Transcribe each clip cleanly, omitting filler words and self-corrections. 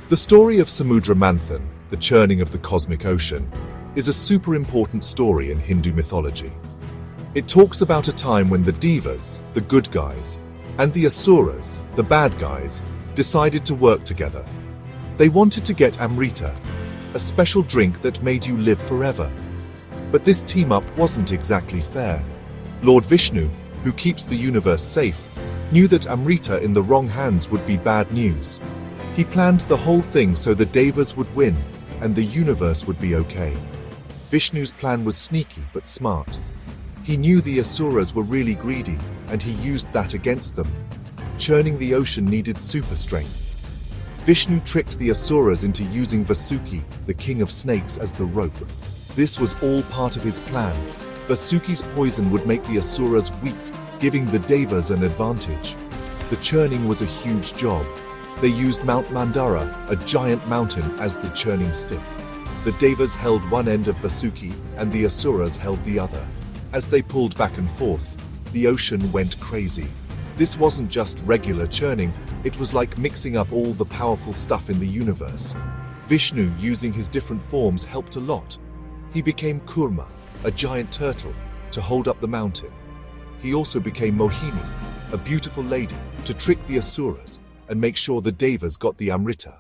The story of Samudra Manthan, the churning of the cosmic ocean, is a super important story in Hindu mythology. It talks about a time when the Devas, the good guys, and the Asuras, the bad guys, decided to work together. They wanted to get Amrita, a special drink that made you live forever. But this team-up wasn't exactly fair. Lord Vishnu, who keeps the universe safe, knew that Amrita in the wrong hands would be bad news. He planned the whole thing so the Devas would win, and the universe would be okay. Vishnu's plan was sneaky but smart. He knew the Asuras were really greedy, and he used that against them. Churning the ocean needed super strength. Vishnu tricked the Asuras into using Vasuki, the king of snakes, as the rope. This was all part of his plan. Vasuki's poison would make the Asuras weak, giving the Devas an advantage. The churning was a huge job. They used Mount Mandara, a giant mountain, as the churning stick. The Devas held one end of Vasuki, and the Asuras held the other. As they pulled back and forth, the ocean went crazy. This wasn't just regular churning, it was like mixing up all the powerful stuff in the universe. Vishnu, using his different forms, helped a lot. He became Kurma, a giant turtle, to hold up the mountain. He also became Mohini, a beautiful lady, to trick the Asuras and make sure the Devas got the Amrita.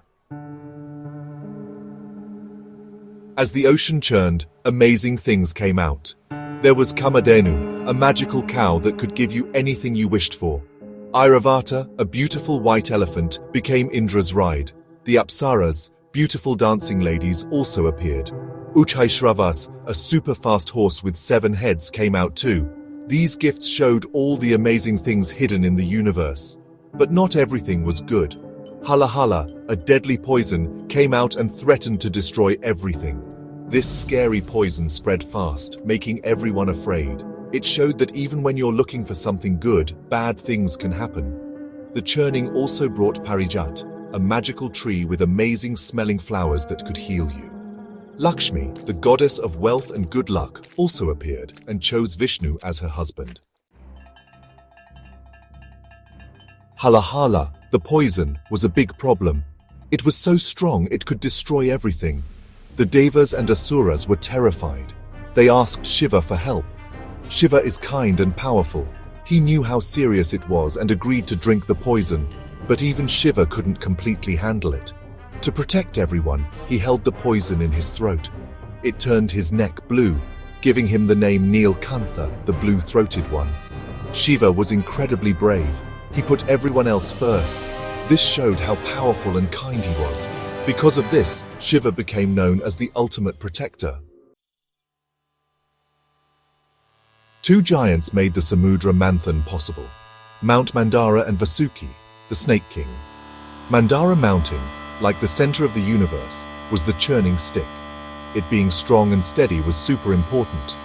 As the ocean churned, amazing things came out. There was Kamadhenu, a magical cow that could give you anything you wished for. Airavata, a beautiful white elephant, became Indra's ride. The Apsaras, beautiful dancing ladies, also appeared. Uchhaishravas, a super-fast horse with 7 heads, came out too. These gifts showed all the amazing things hidden in the universe. But not everything was good. Halahala, a deadly poison, came out and threatened to destroy everything. This scary poison spread fast, making everyone afraid. It showed that even when you're looking for something good, bad things can happen. The churning also brought Parijat, a magical tree with amazing smelling flowers that could heal you. Lakshmi, the goddess of wealth and good luck, also appeared and chose Vishnu as her husband. Halahala, the poison, was a big problem. It was so strong it could destroy everything. The Devas and Asuras were terrified. They asked Shiva for help. Shiva is kind and powerful. He knew how serious it was and agreed to drink the poison, but even Shiva couldn't completely handle it. To protect everyone, he held the poison in his throat. It turned his neck blue, giving him the name Neelkantha, the blue-throated one. Shiva was incredibly brave. He put everyone else first. This showed how powerful and kind he was. Because of this, Shiva became known as the ultimate protector. 2 giants made the Samudra Manthan possible. Mount Mandara and Vasuki, the Snake King. Mandara Mountain, like the center of the universe, was the churning stick. It being strong and steady was super important.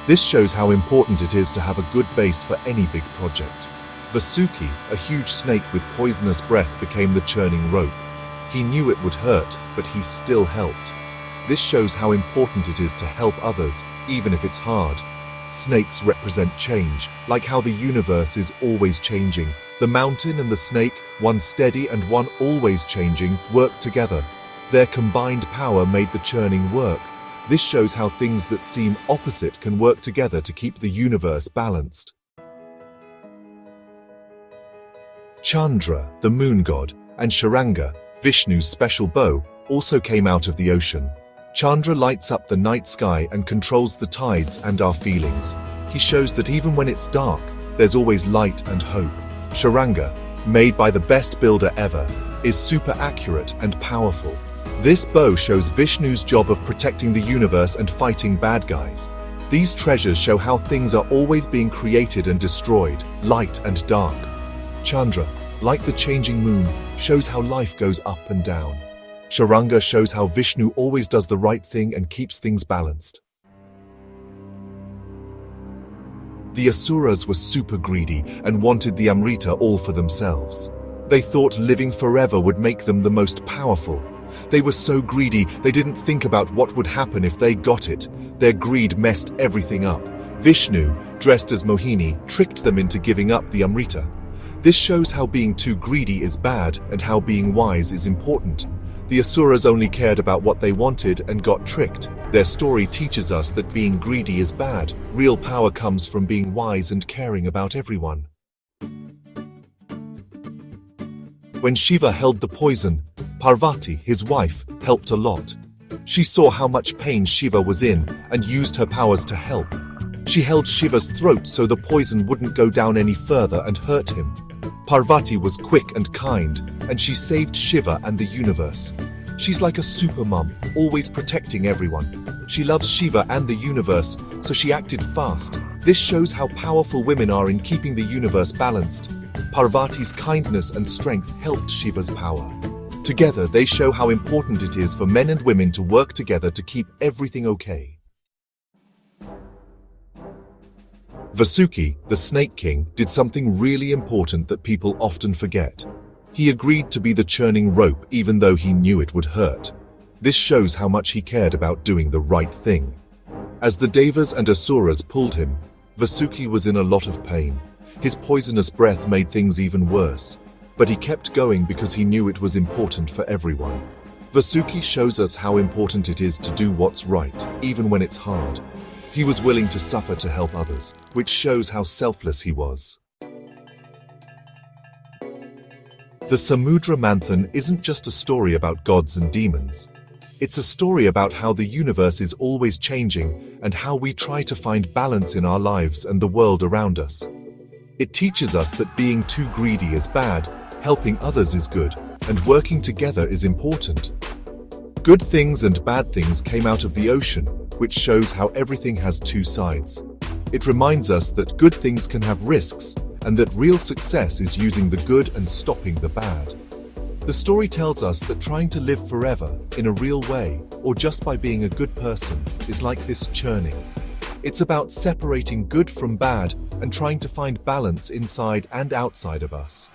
This shows how important it is to have a good base for any big project. Vasuki, a huge snake with poisonous breath, became the churning rope. He knew it would hurt, but he still helped. This shows how important it is to help others, even if it's hard. Snakes represent change, like how the universe is always changing. The mountain and the snake, one steady and one always changing, worked together. Their combined power made the churning work. This shows how things that seem opposite can work together to keep the universe balanced. Chandra, the moon god, and Sharanga, Vishnu's special bow, also came out of the ocean. Chandra lights up the night sky and controls the tides and our feelings. He shows that even when it's dark, there's always light and hope. Sharanga, made by the best builder ever, is super accurate and powerful. This bow shows Vishnu's job of protecting the universe and fighting bad guys. These treasures show how things are always being created and destroyed, light and dark. Chandra, like the changing moon, shows how life goes up and down. Sharanga shows how Vishnu always does the right thing and keeps things balanced. The Asuras were super greedy and wanted the Amrita all for themselves. They thought living forever would make them the most powerful. They were so greedy, they didn't think about what would happen if they got it. Their greed messed everything up. Vishnu, dressed as Mohini, tricked them into giving up the Amrita. This shows how being too greedy is bad and how being wise is important. The Asuras only cared about what they wanted and got tricked. Their story teaches us that being greedy is bad. Real power comes from being wise and caring about everyone. When Shiva held the poison, Parvati, his wife, helped a lot. She saw how much pain Shiva was in and used her powers to help. She held Shiva's throat so the poison wouldn't go down any further and hurt him. Parvati was quick and kind, and she saved Shiva and the universe. She's like a super mom, always protecting everyone. She loves Shiva and the universe, so she acted fast. This shows how powerful women are in keeping the universe balanced. Parvati's kindness and strength helped Shiva's power. Together, they show how important it is for men and women to work together to keep everything okay. Vasuki, the Snake King, did something really important that people often forget. He agreed to be the churning rope even though he knew it would hurt. This shows how much he cared about doing the right thing. As the Devas and Asuras pulled him, Vasuki was in a lot of pain. His poisonous breath made things even worse. But he kept going because he knew it was important for everyone. Vasuki shows us how important it is to do what's right, even when it's hard. He was willing to suffer to help others, which shows how selfless he was. The Samudra Manthan isn't just a story about gods and demons. It's a story about how the universe is always changing and how we try to find balance in our lives and the world around us. It teaches us that being too greedy is bad, helping others is good, and working together is important. Good things and bad things came out of the ocean, which shows how everything has two sides. It reminds us that good things can have risks, and that real success is using the good and stopping the bad. The story tells us that trying to live forever, in a real way, or just by being a good person, is like this churning. It's about separating good from bad and trying to find balance inside and outside of us.